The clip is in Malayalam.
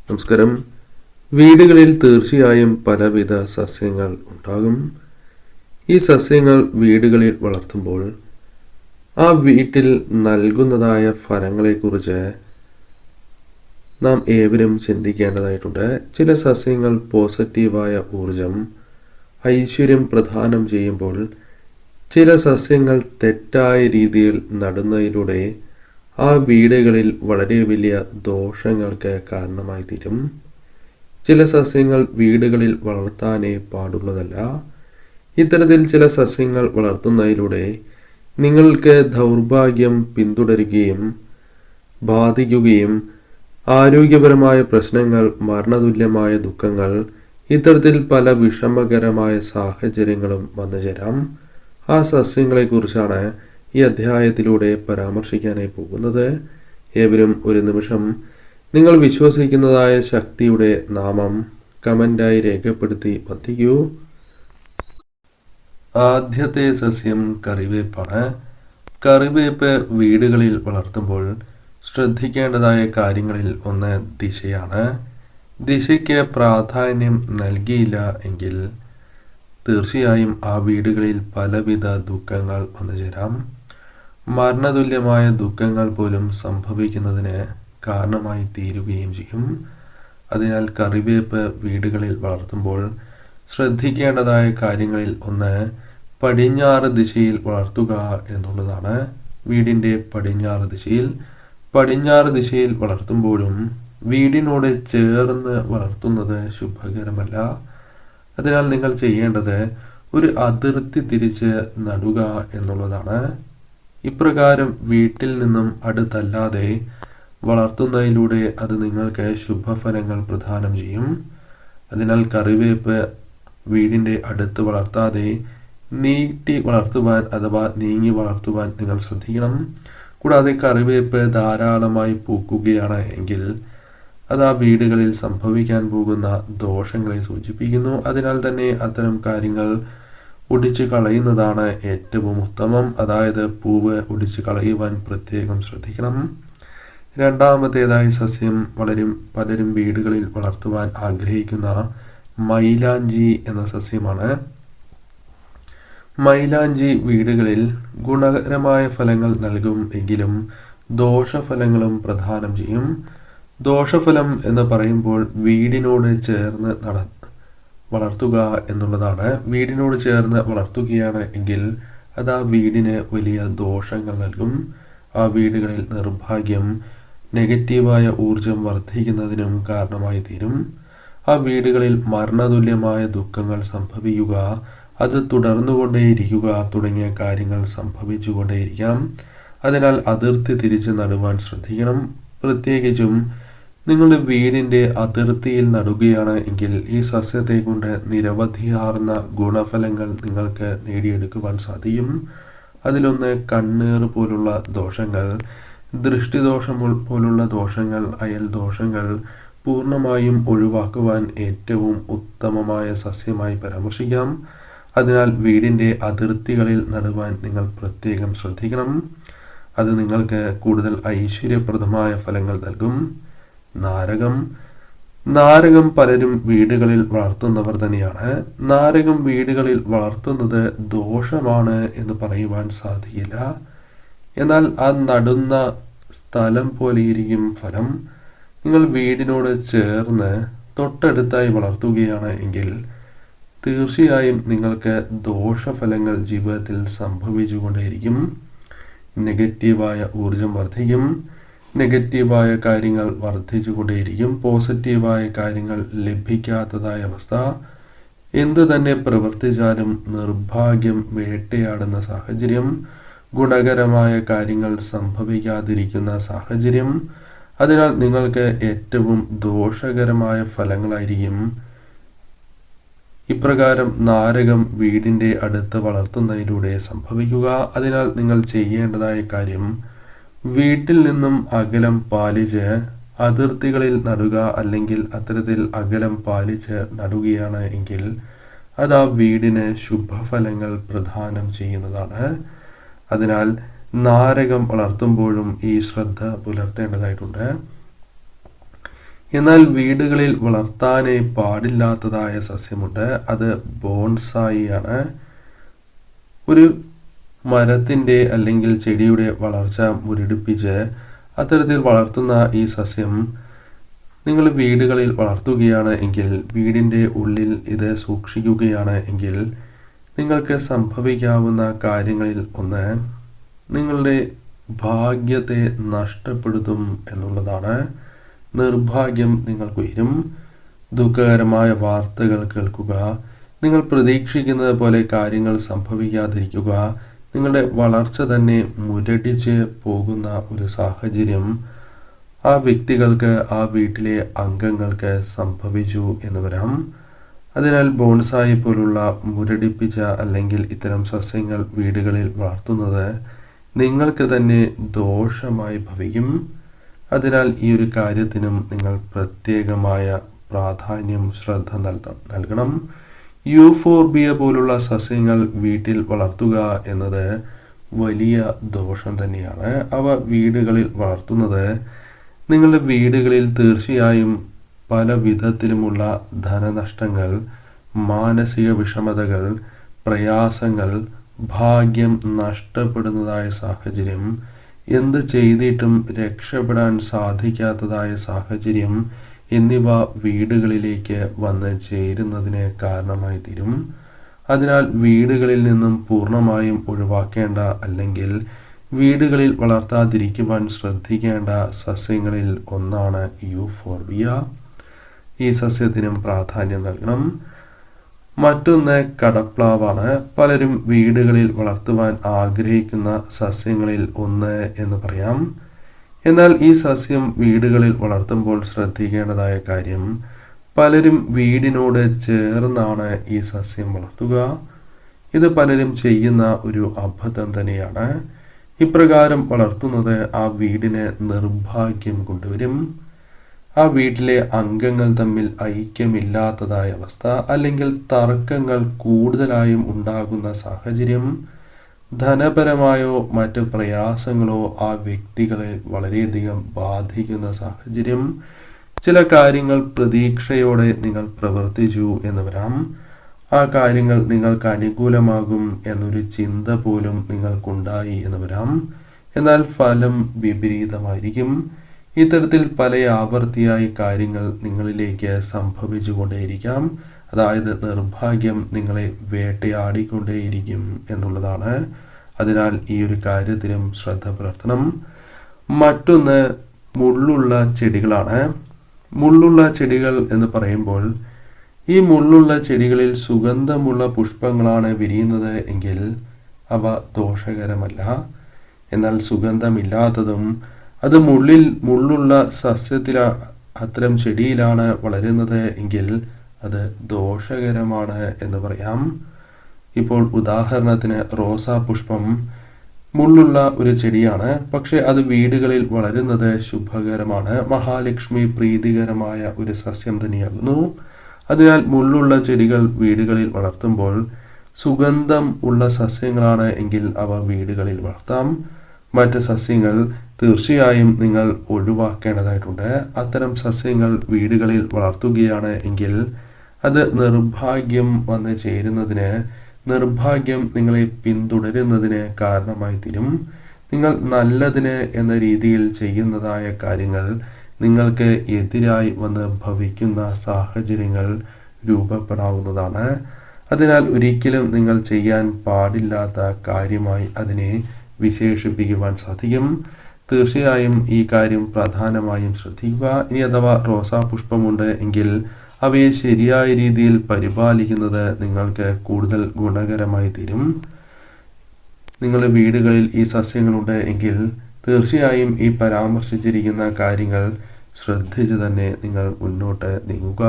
നമസ്കാരം. വീടുകളിൽ തീർച്ചയായും പലവിധ സസ്യങ്ങൾ ഉണ്ടാകും. ഈ സസ്യങ്ങൾ വീടുകളിൽ വളർത്തുമ്പോൾ ആ വീട്ടിൽ നൽകുന്നതായ ഫലങ്ങളെക്കുറിച്ച് നാം ഏവരും ചിന്തിക്കേണ്ടതായിട്ടുണ്ട്. ചില സസ്യങ്ങൾ പോസിറ്റീവായ ഊർജം, ഐശ്വര്യം പ്രദാനം ചെയ്യുമ്പോൾ ചില സസ്യങ്ങൾ തെറ്റായ രീതിയിൽ നടുന്നതിലൂടെ ആ വീടുകളിൽ വളരെ വലിയ ദോഷങ്ങൾക്ക് കാരണമായി തീരും. ചില സസ്യങ്ങൾ വീടുകളിൽ വളർത്താനേ പാടുള്ളതല്ല. ഇത്തരത്തിൽ ചില സസ്യങ്ങൾ വളർത്തുന്നതിലൂടെ നിങ്ങൾക്ക് ദൗർഭാഗ്യം പിന്തുടരുകയും ബാധിക്കുകയും ആരോഗ്യപരമായ പ്രശ്നങ്ങൾ, മരണതുല്യമായ ദുഃഖങ്ങൾ, ഇത്തരത്തിൽ പല വിഷമകരമായ സാഹചര്യങ്ങളും വന്നു ചേരാം. ആ സസ്യങ്ങളെക്കുറിച്ചാണ് ഈ അധ്യായത്തിലൂടെ പരാമർശിക്കാനായി പോകുന്നത്. ഏവരും ഒരു നിമിഷം നിങ്ങൾ വിശ്വസിക്കുന്നതായ ശക്തിയുടെ നാമം കമൻ്റായി രേഖപ്പെടുത്തി വധിക്കൂ. ആദ്യത്തെ സസ്യം കറിവേപ്പാണ്. കറിവേപ്പ് വീടുകളിൽ വളർത്തുമ്പോൾ ശ്രദ്ധിക്കേണ്ടതായ കാര്യങ്ങളിൽ ഒന്ന് ദിശയാണ്. ദിശയ്ക്ക് പ്രാധാന്യം നൽകിയില്ല എങ്കിൽ തീർച്ചയായും ആ വീടുകളിൽ പലവിധ ദുഃഖങ്ങൾ വന്നു ചേരാം. മരണതുല്യമായ ദുഃഖങ്ങൾ പോലും സംഭവിക്കുന്നതിന് കാരണമായി തീരുകയും ചെയ്യും. അതിനാൽ കറിവേപ്പ് വീടുകളിൽ വളർത്തുമ്പോൾ ശ്രദ്ധിക്കേണ്ടതായ കാര്യങ്ങളിൽ ഒന്ന് പടിഞ്ഞാറ് ദിശയിൽ വളർത്തുക എന്നുള്ളതാണ്. വീടിൻ്റെ പടിഞ്ഞാറ് ദിശയിൽ വളർത്തുമ്പോഴും വീടിനോട് ചേർന്ന് വളർത്തുന്നത് ശുഭകരമല്ല. അതിനാൽ നിങ്ങൾ ചെയ്യേണ്ടത് ഒരു അതിർത്തി തിരിച്ച് നടുക എന്നുള്ളതാണ്. ഇപ്രകാരം വീട്ടിൽ നിന്നും അടുത്തല്ലാതെ വളർത്തുന്നതിലൂടെ അത് നിങ്ങൾക്ക് ശുഭഫലങ്ങൾ പ്രദാനം ചെയ്യും. അതിനാൽ കറിവേപ്പ് വീടിൻ്റെ അടുത്ത് വളർത്താതെ നീട്ടി വളർത്തുവാൻ അഥവാ നീങ്ങി വളർത്തുവാൻ നിങ്ങൾ ശ്രദ്ധിക്കണം. കൂടാതെ കറിവേപ്പ് ധാരാളമായി പൂക്കുകയാണ് എങ്കിൽ അത് ആ വീടുകളിൽ സംഭവിക്കാൻ പോകുന്ന ദോഷങ്ങളെ സൂചിപ്പിക്കുന്നു. അതിനാൽ തന്നെ അത്തരം കാര്യങ്ങൾ ഒടിച്ചു കളയുന്നതാണ് ഏറ്റവും ഉത്തമം. അതായത് പൂവ് ഒടിച്ചു കളയുവാൻ പ്രത്യേകം ശ്രദ്ധിക്കണം. രണ്ടാമത്തേതായി സസ്യം പലരും വീടുകളിൽ വളർത്തുവാൻ ആഗ്രഹിക്കുന്ന മൈലാഞ്ചി എന്ന സസ്യമാണ്. മൈലാഞ്ചി വീടുകളിൽ ഗുണകരമായ ഫലങ്ങൾ നൽകും എങ്കിലും ദോഷഫലങ്ങളും പ്രദാനം ചെയ്യും. ദോഷഫലം എന്ന് പറയുമ്പോൾ വീടിനോട് ചേർന്ന് വളർത്തുക എന്നുള്ളതാണ്. വീടിനോട് ചേർന്ന് വളർത്തുകയാണ് എങ്കിൽ അത് ആ വീടിന് വലിയ ദോഷങ്ങൾ നൽകും. ആ വീടുകളിൽ നിർഭാഗ്യം, നെഗറ്റീവായ ഊർജം വർദ്ധിക്കുന്നതിനും കാരണമായി തീരും. ആ വീടുകളിൽ മരണതുല്യമായ ദുഃഖങ്ങൾ സംഭവിക്കുക, അത് തുടർന്നുകൊണ്ടേയിരിക്കുക തുടങ്ങിയ കാര്യങ്ങൾ സംഭവിച്ചുകൊണ്ടേയിരിക്കാം. അതിനാൽ അതിർത്തി തിരിച്ച് നടുവാൻ ശ്രദ്ധിക്കണം. പ്രത്യേകിച്ചും നിങ്ങളുടെ വീടിൻ്റെ അതിർത്തിയിൽ നടുകയാണ് എങ്കിൽ ഈ സസ്യത്തെ കൊണ്ട് നിരവധിയാർന്ന ഗുണഫലങ്ങൾ നിങ്ങൾക്ക് നേടിയെടുക്കുവാൻ സാധിക്കും. അതിലൊന്ന് കണ്ണേർ പോലുള്ള ദോഷങ്ങൾ, ദൃഷ്ടിദോഷം പോലുള്ള ദോഷങ്ങൾ, അയൽ ദോഷങ്ങൾ പൂർണ്ണമായും ഒഴിവാക്കുവാൻ ഏറ്റവും ഉത്തമമായ സസ്യമായി പരാമർശിക്കാം. അതിനാൽ വീടിൻ്റെ അതിർത്തികളിൽ നടുവാൻ നിങ്ങൾ പ്രത്യേകം ശ്രദ്ധിക്കണം. അത് നിങ്ങൾക്ക് കൂടുതൽ ഐശ്വര്യപ്രദമായ ഫലങ്ങൾ നൽകും. നാരകം പലരും വീടുകളിൽ വളർത്തുന്നവർ തന്നെയാണ്. നാരകം വീടുകളിൽ വളർത്തുന്നത് ദോഷമാണ് എന്ന് പറയുവാൻ സാധിക്കില്ല. എന്നാൽ ആ നടുന്ന സ്ഥലം പോലെയിരിക്കും ഫലം. നിങ്ങൾ വീടിനോട് ചേർന്ന് തൊട്ടടുത്തായി വളർത്തുകയാണ് എങ്കിൽ തീർച്ചയായും നിങ്ങൾക്ക് ദോഷഫലങ്ങൾ ജീവിതത്തിൽ സംഭവിച്ചുകൊണ്ടേയിരിക്കും. നെഗറ്റീവായ ഊർജം വർദ്ധിക്കും. നെഗറ്റീവായ കാര്യങ്ങൾ വർദ്ധിച്ചുകൊണ്ടേയിരിക്കും. പോസിറ്റീവായ കാര്യങ്ങൾ ലഭിക്കാത്തതായ അവസ്ഥ. എന്തു തന്നെ പ്രവർത്തിച്ചാലും നിർഭാഗ്യം വേട്ടയാടുന്ന സാഹചര്യം, ഗുണകരമായ കാര്യങ്ങൾ സംഭവിക്കാതിരിക്കുന്ന സാഹചര്യം. അതിനാൽ നിങ്ങൾക്ക് ഏറ്റവും ദോഷകരമായ ഫലങ്ങളായിരിക്കും ഇപ്രകാരം നാരകം വീടിൻ്റെ അടുത്ത് വളർത്തുന്നതിലൂടെ സംഭവിക്കുക. അതിനാൽ നിങ്ങൾ ചെയ്യേണ്ടതായ കാര്യം വീട്ടിൽ നിന്നും അകലം പാലിച്ച് അതിർത്തികളിൽ നടുക. അല്ലെങ്കിൽ അത്തരത്തിൽ അകലം പാലിച്ച് നടുകയാണ് എങ്കിൽ അത് ആ വീടിന് ശുഭഫലങ്ങൾ പ്രദാനം ചെയ്യുന്നതാണ്. അതിനാൽ നാരകം വളർത്തുമ്പോഴും ഈ ശ്രദ്ധ പുലർത്തേണ്ടതായിട്ടുണ്ട്. എന്നാൽ വീടുകളിൽ വളർത്താനേ പാടില്ലാത്തതായ സസ്യമുണ്ട്. അത് ബോൺസായി ആണ്. ഒരു മരത്തിൻ്റെ അല്ലെങ്കിൽ ചെടിയുടെ വളർച്ച മുരടിപ്പിച്ച് അത്തരത്തിൽ വളർത്തുന്ന ഈ സസ്യം നിങ്ങൾ വീടുകളിൽ വളർത്തുകയാണ് എങ്കിൽ, വീടിൻ്റെ ഉള്ളിൽ ഇത് സൂക്ഷിക്കുകയാണ് എങ്കിൽ നിങ്ങൾക്ക് സംഭവിക്കാവുന്ന കാര്യങ്ങളിൽ ഒന്ന് നിങ്ങളുടെ ഭാഗ്യത്തെ നഷ്ടപ്പെടുത്തും എന്നുള്ളതാണ്. നിർഭാഗ്യം നിങ്ങൾക്കുയരും. ദുഃഖകരമായ വാർത്തകൾ കേൾക്കുക, നിങ്ങൾ പ്രതീക്ഷിക്കുന്നത് പോലെ കാര്യങ്ങൾ സംഭവിക്കാതിരിക്കുക, നിങ്ങളുടെ വളർച്ച തന്നെ മുരടിച്ച് പോകുന്ന ഒരു സാഹചര്യം ആ വ്യക്തികൾക്ക്, ആ വീട്ടിലെ അംഗങ്ങൾക്ക് സംഭവിച്ചു എന്ന് വരാം. അതിനാൽ ബോൺസായി പോലുള്ള മുരടിപ്പിച്ച അല്ലെങ്കിൽ ഇത്തരം സസ്യങ്ങൾ വീടുകളിൽ വളർത്തുന്നത് നിങ്ങൾക്ക് തന്നെ ദോഷമായി ഭവിക്കും. അതിനാൽ ഈ ഒരു കാര്യത്തിനും നിങ്ങൾ പ്രത്യേകമായ പ്രാധാന്യം, ശ്രദ്ധ നൽകണം. യൂഫോർബിയ പോലുള്ള സസ്യങ്ങൾ വീട്ടിൽ വളർത്തുക എന്നത് വലിയ ദോഷം തന്നെയാണ്. അവ വീടുകളിൽ വളർത്തുന്നത് നിങ്ങളുടെ വീടുകളിൽ തീർച്ചയായും പല വിധത്തിലുമുള്ള ധനനഷ്ടങ്ങൾ, മാനസിക വിഷമതകൾ, പ്രയാസങ്ങൾ, ഭാഗ്യം നഷ്ടപ്പെടുന്നതായ സാഹചര്യം, എന്ത് ചെയ്തിട്ടും രക്ഷപ്പെടാൻ സാധിക്കാത്തതായ സാഹചര്യം എന്നിവ വീടുകളിലേക്ക് വന്ന് ചേരുന്നതിന് കാരണമായി തീരും. അതിനാൽ വീടുകളിൽ നിന്നും പൂർണ്ണമായും ഒഴിവാക്കേണ്ട അല്ലെങ്കിൽ വീടുകളിൽ വളർത്താതിരിക്കുവാൻ ശ്രദ്ധിക്കേണ്ട സസ്യങ്ങളിൽ ഒന്നാണ് യൂഫോർബിയ. ഈ സസ്യത്തിനും പ്രാധാന്യം നൽകണം. മറ്റൊന്ന് കടപ്ലാവാണ്. പലരും വീടുകളിൽ വളർത്തുവാൻ ആഗ്രഹിക്കുന്ന സസ്യങ്ങളിൽ ഒന്ന് എന്ന് പറയാം. എന്നാൽ ഈ സസ്യം വീടുകളിൽ വളർത്തുമ്പോൾ ശ്രദ്ധിക്കേണ്ടതായ കാര്യം, പലരും വീടിനോട് ചേർന്നാണ് ഈ സസ്യം വളർത്തുക. ഇത് പലരും ചെയ്യുന്ന ഒരു അബദ്ധം തന്നെയാണ്. ഇപ്രകാരം വളർത്തുന്നത് ആ വീടിന് നിർഭാഗ്യം കൊണ്ടുവരും. ആ വീട്ടിലെ അംഗങ്ങൾ തമ്മിൽ ഐക്യമില്ലാത്തതായ അവസ്ഥ, അല്ലെങ്കിൽ തർക്കങ്ങൾ കൂടുതലായും ഉണ്ടാകുന്ന സാഹചര്യം, ധനപരമായോ മറ്റ് പ്രയാസങ്ങളോ ആ വ്യക്തികളെ വളരെയധികം ബാധിക്കുന്ന സാഹചര്യം, ചില കാര്യങ്ങൾ പ്രതീക്ഷയോടെ നിങ്ങൾ പ്രവർത്തിച്ചു എന്ന് വരാം, ആ കാര്യങ്ങൾ നിങ്ങൾക്ക് അനുകൂലമാകും എന്നൊരു ചിന്ത പോലും നിങ്ങൾക്കുണ്ടായി എന്ന് വരാം, എന്നാൽ ഫലം വിപരീതമായിരിക്കും. ഇത്തരത്തിൽ പല ആവർത്തിയായി കാര്യങ്ങൾ നിങ്ങളിലേക്ക് സംഭവിച്ചു കൊണ്ടേയിരിക്കാം. അതായത് നിർഭാഗ്യം നിങ്ങളെ വേട്ടയാടിക്കൊണ്ടേയിരിക്കും എന്നുള്ളതാണ്. അതിനാൽ ഈ ഒരു കാര്യത്തിലും ശ്രദ്ധ പുലർത്തണം. മറ്റൊന്ന് മുള്ളുള്ള ചെടികളാണ്. മുള്ളുള്ള ചെടികൾ എന്ന് പറയുമ്പോൾ, ഈ മുള്ളുള്ള ചെടികളിൽ സുഗന്ധമുള്ള പുഷ്പങ്ങളാണ് വിരിയുന്നത് എങ്കിൽ അവ ദോഷകരമല്ല. എന്നാൽ സുഗന്ധമില്ലാത്തതും അത് മുള്ളുള്ള സസ്യത്തിൽ, അത്തരം ചെടിയിലാണ് വളരുന്നത് എങ്കിൽ അത് ദോഷകരമാണ് എന്ന് പറയാം. ഇപ്പോൾ ഉദാഹരണത്തിന് റോസാ പുഷ്പം മുള്ളുള്ള ഒരു ചെടിയാണ്, പക്ഷെ അത് വീടുകളിൽ വളരുന്നത് ശുഭകരമാണ്, മഹാലക്ഷ്മി പ്രീതികരമായ ഒരു സസ്യം തന്നെയാകുന്നു. അതിനാൽ മുള്ളുള്ള ചെടികൾ വീടുകളിൽ വളർത്തുമ്പോൾ സുഗന്ധം ഉള്ള സസ്യങ്ങളാണ് എങ്കിൽ അവ വീടുകളിൽ വളർത്താം. മറ്റ് സസ്യങ്ങൾ തീർച്ചയായും നിങ്ങൾ ഒഴിവാക്കേണ്ടതായിട്ടുണ്ട്. അത്തരം സസ്യങ്ങൾ വീടുകളിൽ വളർത്തുകയാണ് എങ്കിൽ അത് നിർഭാഗ്യം വന്ന് ചേരുന്നതിന്, നിർഭാഗ്യം നിങ്ങളെ പിന്തുടരുന്നതിന് കാരണമായി തീരും. നിങ്ങൾ നല്ലതിന് എന്ന രീതിയിൽ ചെയ്യുന്നതായ കാര്യങ്ങൾ നിങ്ങൾക്ക് എതിരായി വന്ന് ഭവിക്കുന്ന സാഹചര്യങ്ങൾ രൂപപ്പെടാവുന്നതാണ്. അതിനാൽ ഒരിക്കലും നിങ്ങൾ ചെയ്യാൻ പാടില്ലാത്ത കാര്യമായി അതിനെ വിശേഷിപ്പിക്കുവാൻ സാധിക്കും. തീർച്ചയായും ഈ കാര്യം പ്രധാനമായും ശ്രദ്ധിക്കുക. ഇനി അഥവാ റോസാ പുഷ്പമുണ്ട് എങ്കിൽ അവയെ ശരിയായ രീതിയിൽ പരിപാലിക്കുന്നത് നിങ്ങൾക്ക് കൂടുതൽ ഗുണകരമായി തീരും. നിങ്ങളുടെ വീടുകളിൽ ഈ സസ്യങ്ങളുണ്ട് എങ്കിൽ തീർച്ചയായും ഈ പരാമർശിച്ചിരിക്കുന്ന കാര്യങ്ങൾ ശ്രദ്ധിച്ച് തന്നെ നിങ്ങൾ മുന്നോട്ട് നീങ്ങുക.